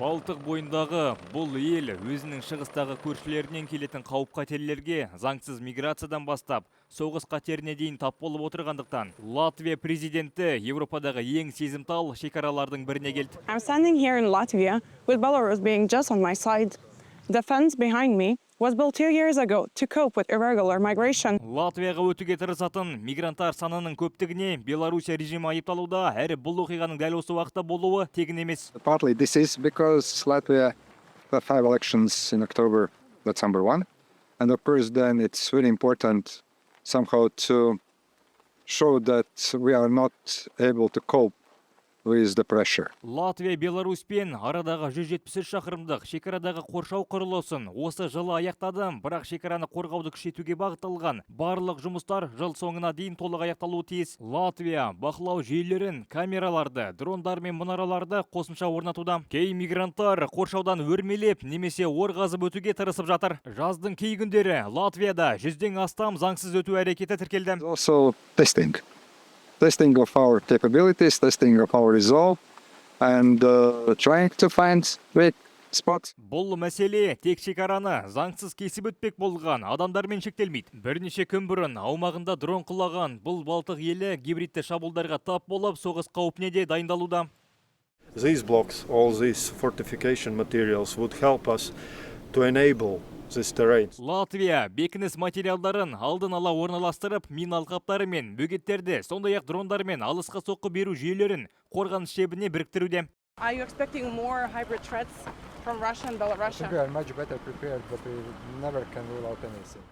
Балтық бойындағы бұл ел өзінің шығыстағы көршілерінен келетін қауіп-қатерлерге заңсыз миграциядан бастап, соғыс қатеріне дейін тап болып отырғандықтан, Латвия президенті Еуропадағы ең сезімтал шекаралардың біріне келді. I'm standing here in Latvia with Belarus being just on my side. The fence behind me was built 2 years ago to cope with irregular migration. Латвияға өтуге тырысатын мигранттар санының көптігіне Беларусия режимі айыпталуда, әрі бұл оқиғаның дәл осы уақытта болуы тегін емес. Partly this is because Latvia had 5 elections in October, that's number one. And of course then it's really important somehow to show that we are not able to cope with the pressure. Латвия Беларусьпен арадағы 173 шақырымдық шекарадағы қоршау құрылысын осы жылы аяқтады, бірақ шекараны қорғауды күшейтуге бағытталған барлық жұмыстар жыл соңына дейін толық аяқталуы тиіс. Латвия бақылау жүйелерін, камераларды, дрондар мен мұнараларды қосымша орнатуда. Кей мигранттар қоршаудан өрмелеп немесе ор қазып өтуге тырысып жатыр. Жаздың кей күндері Латвияда 100-ден астам заңсыз өту әрекеті тіркелді. Also testing of our capabilities, testing of our resolve, and trying to find weak spots. Бұл мәселе тек шекараны заңсыз кесіп өтпек болған адамдармен шектелмейді. Бірнеше күн бұрын аумағында дрон құлаған бұл Балтық елі гибридті шабуылдарға тап болып, соғыс қауіпіне де дайындалуда. These blocks, all these fortification materials would help us to enable this terrain. Латвия бекініс материалдарын алдын ала орналастырып, мин алқаптары мен бөгеттерді, сондай-ақ дрондармен алысқа соққы беру жүйелерін қорғаныс шебіне біріктіруде. Are you expecting more hybrid threats from Russia and Belarus? I think we are much better prepared, but we never can rule out anything.